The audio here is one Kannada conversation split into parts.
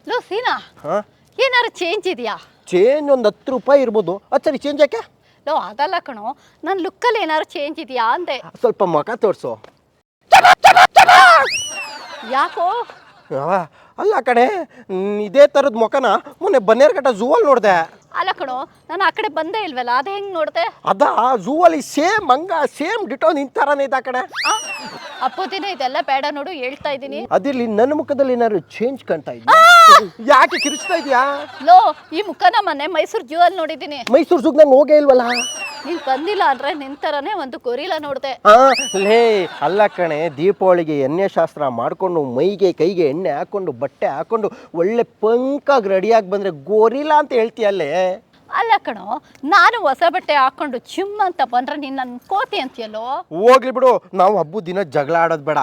ಲೋ ಸೀನಾ, ಹಾ ಏನಾರು ಚೇಂಜ್ ಇದೆಯಾ? ಚೇಂಜ್ ಒಂದು 10 ರೂಪಾಯಿ ಇರ್ಬೋದು. ಸರಿ ಚೇಂಜ್ ಯಾಕೆ? ಲೋ ಅದಲ್ಲ ಕಣೋ, ನನ್ನ ಲುಕ್ಕಲ್ಲಿ ಏನಾರು ಚೇಂಜ್ ಇದೆಯಾ ಅಂದೆ. ಸ್ವಲ್ಪ ಮುಖ ತೋರಿಸು. ಯಾಕೋ? ಅಲ್ಲ ಕಣೆ, ಇದೇ ಥರದ ಮುಖನ ಮೊನ್ನೆ ಬನ್ನೇರ್ಘಟ್ಟ ಝೂವಲ್ಲಿ ನೋಡಿದೆ. ಅಲ್ಲ ಕಣೋ, ನಾನು ಆ ಕಡೆ ಬಂದೇ ಇಲ್ವಲ್ಲ, ಅದು ಹೆಂಗೆ ನೋಡಿದೆ? ಅದ ಝೂವಲ್ಲಿ ಸೇಮ್ ಮಂಗ ಸೇಮ್ ಡಿಟೋ ನಿಂತಾರನೇ ಇದ್ದ ಕಣೆ. ಅಪ್ಪೋದಿನ ಇದೆಲ್ಲ ಬೇಡ ನೋಡು, ಹೇಳ್ತಾ ಇದ್ದೀನಿ. ಅದಿರ್ಲಿ, ನನ್ನ ಮುಖದಲ್ಲಿ ಏನಾದ್ರು ಚೇಂಜ್ ಕಾಣ್ತಾ ಇದೆಯಾ? ಯಾಕೆ ಕಿರಿಚ್ತಾ ಇದೆಯಾ? ಲೋ, ಈ ಮುಖನ ಮೊನ್ನೆ ಮೈಸೂರು ಝೂ ಅಲ್ಲಿ ನೋಡಿದ್ದೀನಿ. ಮೈಸೂರು ಝೂಗ್ ನಾನು ಹೋಗೇ ಇಲ್ವಲ್ಲ. ನೀನ್ ಬಂದಿಲ್ಲ ಅಂದ್ರೆ ನಿಂತರನೇ ಒಂದು ಗೊರಿಲ್ಲ ನೋಡಿದೆ. ಲೇ ಅಲ್ಲ ಕಣೆ, ದೀಪಾವಳಿಗೆ ಎಣ್ಣೆ ಶಾಸ್ತ್ರ ಮಾಡ್ಕೊಂಡು ಮೈಗೆ ಕೈಗೆ ಎಣ್ಣೆ ಹಾಕೊಂಡು ಬಟ್ಟೆ ಹಾಕೊಂಡು ಒಳ್ಳೆ ಪಂಕಾಗಿ ರೆಡಿಯಾಗಿ ಬಂದ್ರೆ ಗೋರಿಲ್ಲ ಅಂತ ಹೇಳ್ತೀಯಲ್ಲೇ. ಅಲ್ಲ ಕಣೋ, ನಾನು ಹೊಸ ಬಟ್ಟೆ ಹಾಕೊಂಡು ಚಿಮ್ ಅಂತ ಬಂದ್ರೆ ನೀನ್ ನನ್ನ ಕೋತಿ ಅಂತೀಯಲ್ಲೋ. ಹೋಗ್ಲಿ ಬಿಡು, ನಾವು ಹಬ್ಬದ ದಿನ ಜಗಳ ಆಡೋದು ಬೇಡ,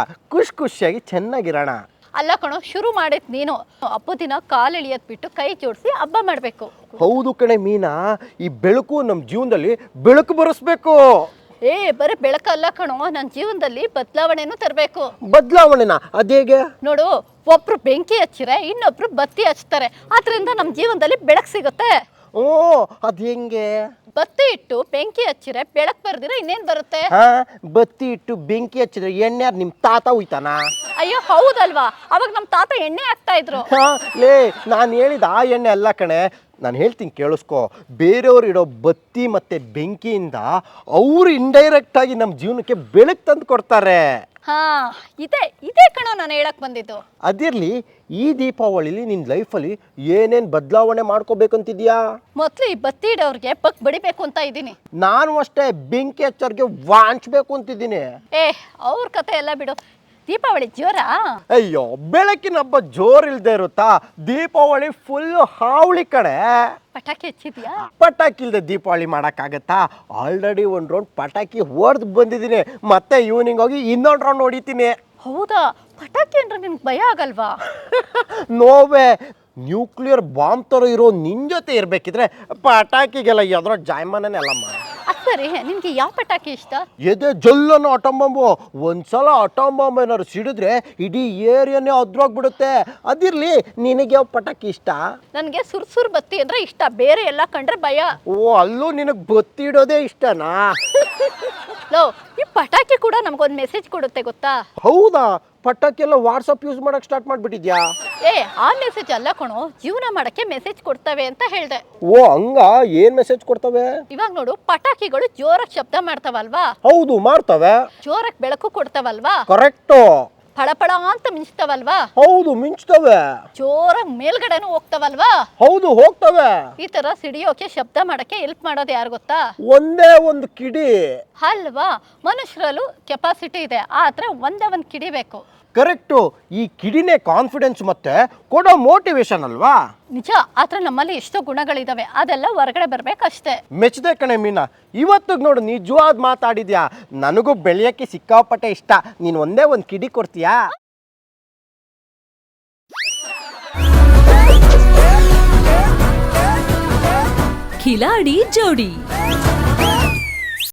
ಖುಷಿಯಾಗಿ ಚೆನ್ನಾಗಿರೋಣ. ಅಲ್ಲ ಕಣೋ, ಶುರು ಮಾಡಿದ್ ನೀನು. ಹಬ್ಬದ ದಿನ ಕಾಲು ಎಳಿಯೋದ್ ಬಿಟ್ಟು ಕೈ ಜೋಡಿಸಿ ಹಬ್ಬ ಮಾಡ್ಬೇಕು. ಹೌದು ಕಣೆ ಮೀನಾ, ಈ ಬೆಳಕು ನಮ್ಮ ಜೀವನದಲ್ಲಿ ಬೆಳಕು ಬರಿಸ್ಬೇಕು. ಬರೀ ಬೆಳಕಲ್ಲ ಕಣೋ, ನನ್ನ ಜೀವನದಲ್ಲಿ ಬದಲಾವಣೆನೂ ತರಬೇಕು. ಬದಲಾವಣೆನಾ? ಅದೇಗೆ? ನೋಡು, ಒಬ್ರು ಬೆಂಕಿ ಹಚ್ಚಿರೆ ಇನ್ನೊಬ್ರು ಬತ್ತಿ ಹಚ್ತಾರೆ, ಆದ್ರಿಂದ ನಮ್ಮ ಜೀವನದಲ್ಲಿ ಬೆಳಕು ಸಿಗುತ್ತೆ. ಓ, ಅದ್ ಹೆಂಗೆ? ಬತ್ತಿ ಇಟ್ಟು ಬೆಂಕಿ ಹಚ್ಚಿರೆ ಬೆಳಕು ಬರ್ದಿರ ಇನ್ನೇನ್ ಬರುತ್ತೆ? ಬತ್ತಿ ಇಟ್ಟು ಬೆಂಕಿ ಹಚ್ಚಿದ್ರೆ ಎಣ್ಣೆ ನಿಮ್ ತಾತ ಉಯ್ತಾನ? ಅಯ್ಯೋ ಹೌದಲ್ವಾ, ಅವಾಗ ನಮ್ಮ ತಾತ ಎಣ್ಣೆ ಹಾಕ್ತಾ ಇದ್ರು. ಲೇ, ನಾನು ಹೇಳಿದ ಆ ಎಣ್ಣೆ ಅಲ್ಲ ಕಣೆ, ನಾನು ಹೇಳ್ತೀನಿ ಕೇಳಿಸ್ಕೊ. ಬೇರೆಯವ್ರು ಇಡೋ ಬತ್ತಿ ಮತ್ತೆ ಬೆಂಕಿಯಿಂದ ಅವರು ಇಂಡೈರೆಕ್ಟ್ ಆಗಿ ನಮ್ಮ ಜೀವನಕ್ಕೆ ಬೆಳಕು ತಂದು ಕೊಡ್ತಾರೆ. ಇದೇ ಕಣೋ ನಾನು ಹೇಳಕ್ ಬಂದಿದ್ದು. ಅದಿರ್ಲಿ, ಈ ದೀಪಾವಳಿಲಿ ನಿನ್ನ ಲೈಫಲ್ಲಿ ಏನೇನು ಬದಲಾವಣೆ ಮಾಡ್ಕೋಬೇಕಂತಿದ್ಯಾ? ಮೊದಲು ಈ ಬತ್ತಿ ಇಡೋರ್ಗೆ ಬಕ್ ಬಡಿಬೇಕು ಅಂತ ಇದ್ದೀನಿ. ನಾನು ಅಷ್ಟೇ, ಬೆಂಕಿ ಹಚ್ಚೋರ್ಗೆ ವಾಂಚ್ಬೇಕು ಅಂತಿದ್ದೀನಿ. ಅವ್ರ ಕತೆ ಎಲ್ಲ ಬಿಡು, ದೀಪಾವಳಿ ಜೋರಾ? ಅಯ್ಯೋ, ಬೆಳಕಿನ ಹಬ್ಬ ಜೋರ್ ಇಲ್ದೇ ಇರುತ್ತಾ? ದೀಪಾವಳಿ ಫುಲ್ ಹಾವಳಿ ಕಡೆ. ಪಟಾಕಿ ಹಚ್ಚಿದ್ಯಾ? ಪಟಾಕಿ ಇಲ್ದೆ ದೀಪಾವಳಿ ಮಾಡೋಕ್ಕಾಗತ್ತಾ? ಆಲ್ರೆಡಿ ಒಂದು ರೌಂಡ್ ಪಟಾಕಿ ಹೊಡೆದು ಬಂದಿದ್ದೀನಿ, ಮತ್ತೆ ಈವ್ನಿಂಗ್ ಹೋಗಿ ಇನ್ನೊಂದು ರೌಂಡ್ ಹೊಡಿತೀನಿ. ಹೌದಾ? ಪಟಾಕಿ ಅಂದ್ರೆ ನಿನ್ಗೆ ಭಯ ಆಗಲ್ವಾ? ನೋವೇ, ನ್ಯೂಕ್ಲಿಯರ್ ಬಾಂಬ್ ಥರ ಇರೋ ನಿನ್ನ ಜೊತೆ ಇರಬೇಕಿದ್ರೆ ಪಟಾಕಿಗೆಲ್ಲ ಎದುರೋ ಜಾಯಮಾನೇ ಅಲ್ಲಮ್ಮ. ಸರಿ, ನಿನ್ಗೆ ಯಾವ ಪಟಾಕಿ ಇಷ್ಟ? ಎದೆ ಜಲ್ಲನ್ನು ಅಟೋಮ್ ಬಾಂಬು. ಒಂದ್ಸಲ ಅಟೋಮ್ ಬಾಂಬ್ ಏನಾದ್ರು ಸಿಡಿದ್ರೆ ಇಡೀ ಏರಿಯಾನೇ ಅದ್ರೋಗ್ಬಿಡುತ್ತೆ. ಅದಿರ್ಲಿ, ನಿನಗೆ ಯಾವ ಪಟಾಕಿ ಇಷ್ಟ? ನನಗೆ ಸುರ್ಸುರ್ ಬತ್ತಿ ಅಂದ್ರೆ ಇಷ್ಟ, ಬೇರೆ ಎಲ್ಲ ಕಂಡ್ರೆ ಭಯ. ಓ, ಅಲ್ಲೂ ನಿನಗೆ ಬತ್ತಿ ಇಡೋದೇ ಇಷ್ಟನಾ? ಲೋ, ಈ ಪಟಾಕಿ ಕೂಡ ನಮಗೊಂದು ಮೆಸೇಜ್ ಕೊಡುತ್ತೆ ಗೊತ್ತಾ? ಹೌದಾ? ಪಟಾಕಿ ಎಲ್ಲ ವಾಟ್ಸಪ್ ಯೂಸ್ ಮಾಡಕ್ ಸ್ಟಾರ್ಟ್ ಮಾಡ್ಬಿಟ್ಟಿದ್ಯಾ? ಆ ಮೆಸೇಜ್ ಅಲ್ಲ ಕಣೋ, ಜೀವನ ಮಾಡಕ್ಕೆ ಮೆಸೇಜ್ ಕೊಡ್ತವೆ ಅಂತ ಹೇಳ್ದೆ. ಓ ಹಂಗ? ಏನ್ ಮೆಸೇಜ್ ಕೊಡ್ತವೆ? ಇವಾಗ ನೋಡು, ಪಟಾಕಿಗಳು ಜೋರಾಗಿ ಶಬ್ದ ಮಾಡ್ತಾವಲ್ವಾ? ಹೌದು, ಮಾಡ್ತವೆ. ಜೋರಾಗಿ ಬೆಳಕು ಕೊಡ್ತಾವಲ್ವಾ? ಕರೆಕ್ಟು. ಫಳಫಳ ಅಂತ ಮಿಂಚ್ತಾವಲ್ವಾ? ಹೌದು, ಮಿಂಚ್ತವೆ. ಜೋರಾಗಿ ಮೇಲ್ಗಡೆನೂ ಹೋಗ್ತಾವಲ್ವಾ? ಹೌದು, ಹೋಗ್ತವೆ. ಈ ತರ ಸಿಡಿಯೋಕೆ ಶಬ್ದ ಮಾಡಕ್ಕೆ ಹೆಲ್ಪ್ ಮಾಡೋದು ಯಾರು ಗೊತ್ತಾ? ಒಂದೇ ಒಂದು ಕಿಡಿ ಅಲ್ವಾ? ಮನುಷ್ಯರಲ್ಲೂ ಕೆಪಾಸಿಟಿ ಇದೆ, ಆದ್ರೆ ಒಂದೇ ಒಂದು ಕಿಡಿ ಬೇಕು. ಕರೆಕ್ಟು. ಈ ಕಿಡಿನೇ ಕಾನ್ಫಿಡೆನ್ಸ್ ಮತ್ತೆ ಕೊಡೋ ಮೋಟಿವೇಶನ್ ಅಲ್ವಾ? ನಿಜ, ಆದ್ರೆ ನಮ್ಮಲ್ಲಿ ಎಷ್ಟೋ ಗುಣಗಳಿದಾವೆ, ಅದೆಲ್ಲ ಹೊರಗಡೆ ಬರ್ಬೇಕಷ್ಟೇ. ಮೆಚ್ಚದೆ ಕಣೆ ಮೀನಾ, ಇವತ್ತಿಗೆ ನೋಡು ನಿಜವಾದ ಮಾತಾಡಿದ್ಯಾ. ನನಗೂ ಬೆಳೆಯಕ್ಕೆ ಸಿಕ್ಕಾಪಟ್ಟೆ ಇಷ್ಟ. ನೀನು ಒಂದೇ ಒಂದು ಕಿಡಿ ಕೊಡ್ತೀಯಾ? ಖಿಲಾಡಿ ಜೋಡಿ.